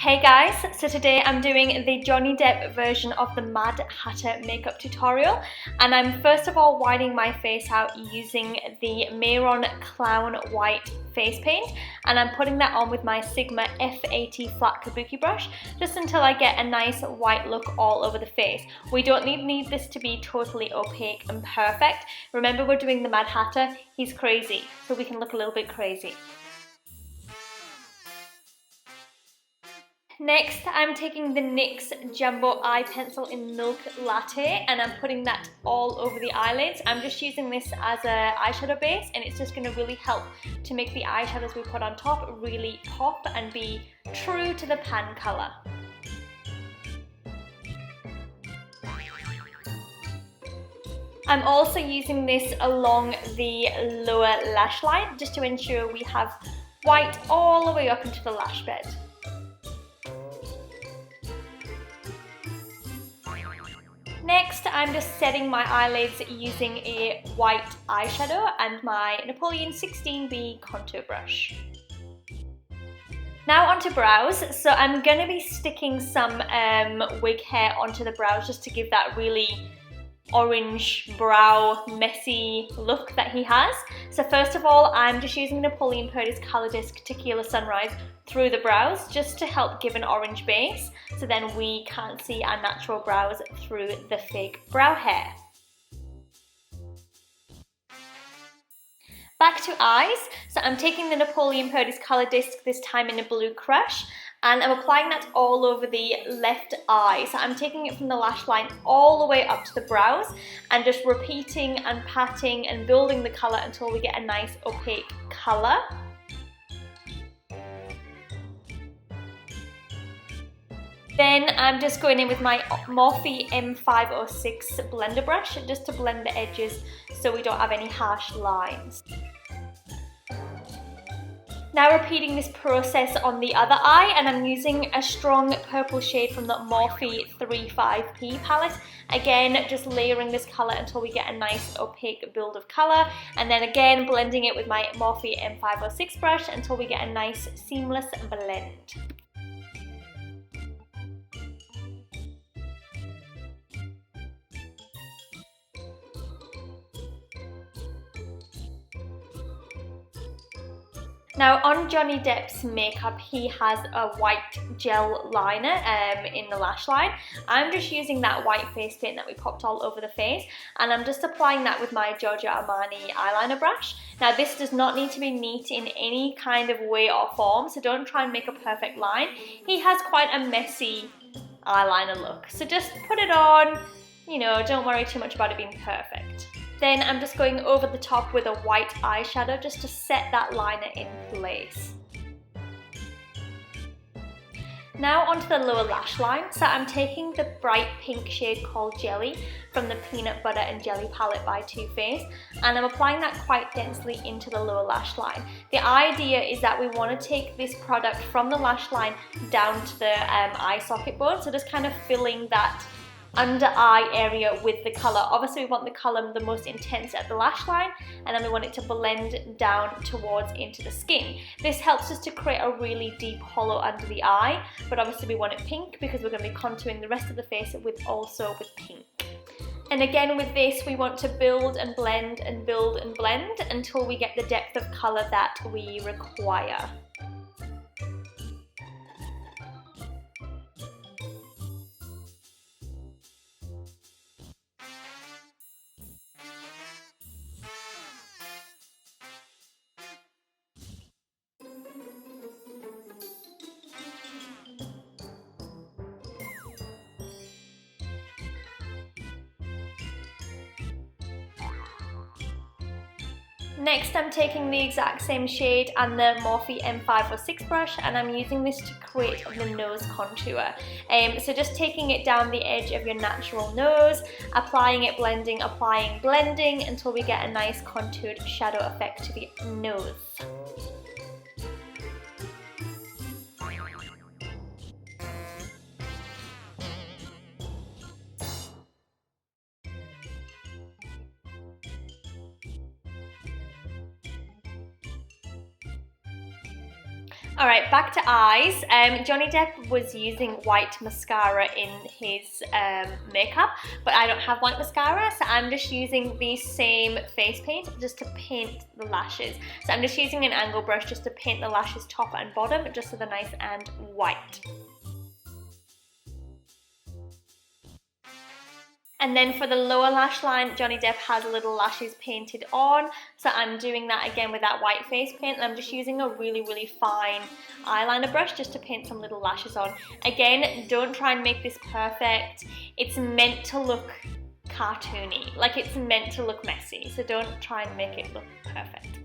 Hey guys, so today I'm doing the Johnny Depp version of the Mad Hatter makeup tutorial, and I'm first of all whitening my face out using the Mehron Clown White face paint, and I'm putting that on with my Sigma F80 flat kabuki brush just until I get a nice white look all over the face. We don't need this to be totally opaque and perfect. Remember, we're doing the Mad Hatter, he's crazy, so we can look a little bit crazy. Next, I'm taking the NYX Jumbo Eye Pencil in Milk Latte and I'm putting that all over the eyelids. I'm just using this as an eyeshadow base, and it's just going to really help to make the eyeshadows we put on top really pop and be true to the pan colour. I'm also using this along the lower lash line just to ensure we have white all the way up into the lash bed. Next, I'm just setting my eyelids using a white eyeshadow and my Napoleon 16B contour brush. Now onto brows. So I'm going to be sticking some wig hair onto the brows just to give that really orange brow messy look that he has. So first of all, I'm just using Napoleon Perdis Color Disc Tequilla Sunrise through the brows just to help give an orange base, so then we can't see our natural brows through the fake brow hair. Back to eyes. So I'm taking the Napoleon Perdis Color Disc, this time in a Blue Crush, and I'm applying that all over the left eye. So I'm taking it from the lash line all the way up to the brows and just repeating and patting and building the colour until we get a nice opaque colour. Then I'm just going in with my Morphe M506 blender brush just to blend the edges so we don't have any harsh lines. Now repeating this process on the other eye, and I'm using a strong purple shade from the Morphe 35P palette. Again, just layering this colour until we get a nice opaque build of colour, and then again blending it with my Morphe M506 brush until we get a nice seamless blend. Now on Johnny Depp's makeup, he has a white gel liner in the lash line. I'm just using that white face paint that we popped all over the face, and I'm just applying that with my Giorgio Armani eyeliner brush. Now this does not need to be neat in any kind of way or form, so don't try and make a perfect line. He has quite a messy eyeliner look, so just put it on, you know, don't worry too much about it being perfect. Then I'm just going over the top with a white eyeshadow just to set that liner in place. Now onto the lower lash line. So I'm taking the bright pink shade called Jelly from the Peanut Butter and Jelly palette by Too Faced, and I'm applying that quite densely into the lower lash line. The idea is that we want to take this product from the lash line down to the eye socket bone, so just kind of filling that under eye area with the colour. Obviously we want the colour the most intense at the lash line, and then we want it to blend down towards into the skin. This helps us to create a really deep hollow under the eye, but obviously we want it pink because we're going to be contouring the rest of the face with pink. And again with this we want to build and blend and build and blend until we get the depth of colour that we require. Next, I'm taking the exact same shade and the Morphe M506 brush, and I'm using this to create the nose contour. So just taking it down the edge of your natural nose, applying it, blending, applying, blending until we get a nice contoured shadow effect to the nose. Alright, back to eyes. Johnny Depp was using white mascara in his makeup, but I don't have white mascara, so I'm just using the same face paint just to paint the lashes. So I'm just using an angle brush just to paint the lashes top and bottom, just so they're nice and white. And then for the lower lash line, Johnny Depp has little lashes painted on, so I'm doing that again with that white face paint, and I'm just using a really fine eyeliner brush just to paint some little lashes on. Again, don't try and make this perfect. It's meant to look cartoony, like it's meant to look messy, so don't try and make it look perfect.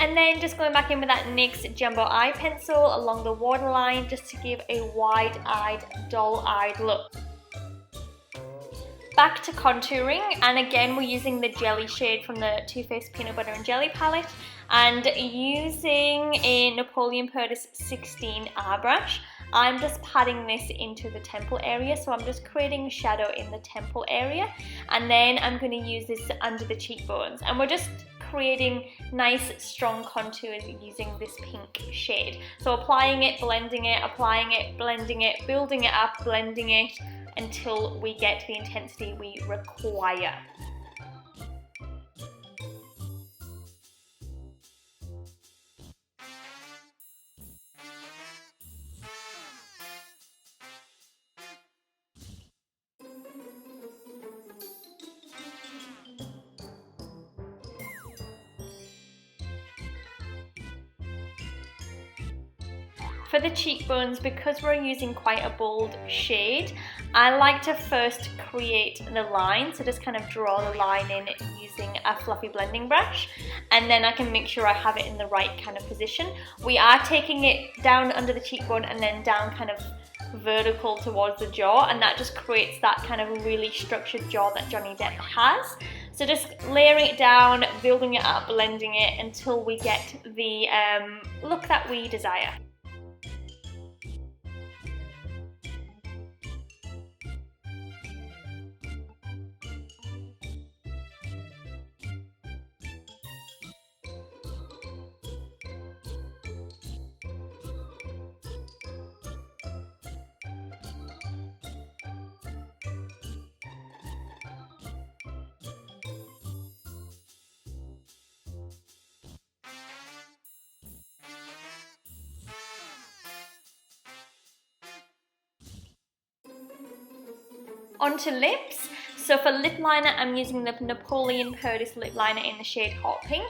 And then just going back in with that NYX Jumbo Eye Pencil along the waterline just to give a wide-eyed, dull-eyed look. Back to contouring, and again we're using the jelly shade from the Too Faced Peanut Butter and Jelly palette, and using a Napoleon Perdis 16 airbrush. I'm just patting this into the temple area, so I'm just creating a shadow in the temple area, and then I'm going to use this under the cheekbones, and we're just creating nice strong contours using this pink shade. So applying it, blending it, applying it, blending it, building it up, blending it until we get the intensity we require. For the cheekbones, because we're using quite a bold shade, I like to first create the line, so just kind of draw the line in using a fluffy blending brush, and then I can make sure I have it in the right kind of position. We are taking it down under the cheekbone and then down kind of vertical towards the jaw, and that just creates that kind of really structured jaw that Johnny Depp has. So just layering it down, building it up, blending it until we get the look that we desire. Onto lips. So for lip liner, I'm using the Napoleon Perdis lip liner in the shade Hot Pink.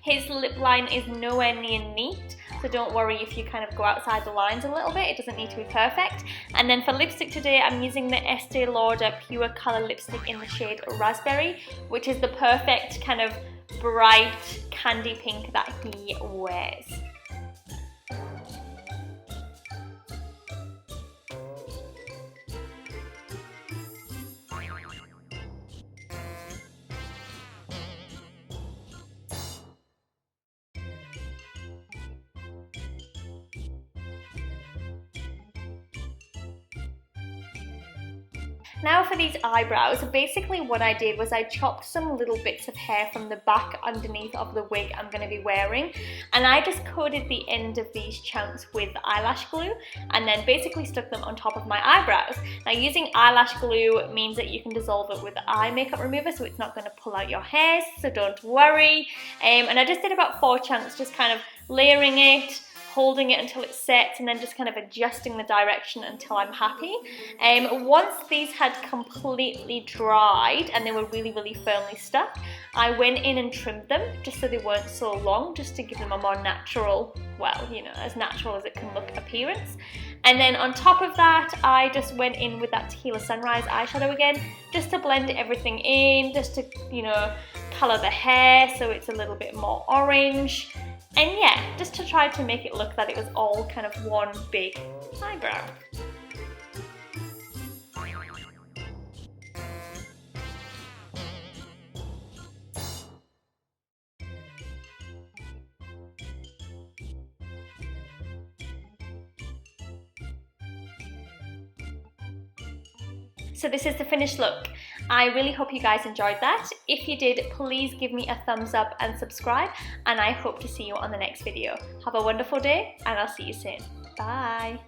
His lip line is nowhere near neat, so don't worry if you kind of go outside the lines a little bit, it doesn't need to be perfect. And then for lipstick today, I'm using the Estee Lauder Pure Colour lipstick in the shade Raspberry, which is the perfect kind of bright candy pink that he wears. Now for these eyebrows, basically what I did was I chopped some little bits of hair from the back underneath of the wig I'm going to be wearing, and I just coated the end of these chunks with eyelash glue and then basically stuck them on top of my eyebrows. Now using eyelash glue means that you can dissolve it with eye makeup remover, so it's not going to pull out your hairs, so don't worry. And I just did about 4 chunks, just kind of layering it, holding it until it sets, and then just kind of adjusting the direction until I'm happy. Once these had completely dried and they were really firmly stuck, I went in and trimmed them just so they weren't so long, just to give them a more natural, well, you know, as natural as it can look appearance. And then on top of that, I just went in with that Tequilla Sunrise eyeshadow again, just to blend everything in, just to, you know, colour the hair so it's a little bit more orange. And yeah, just to try to make it look that it was all kind of one big eyebrow. So this is the finished look. I really hope you guys enjoyed that. If you did, please give me a thumbs up and subscribe, and I hope to see you on the next video. Have a wonderful day, and I'll see you soon. Bye.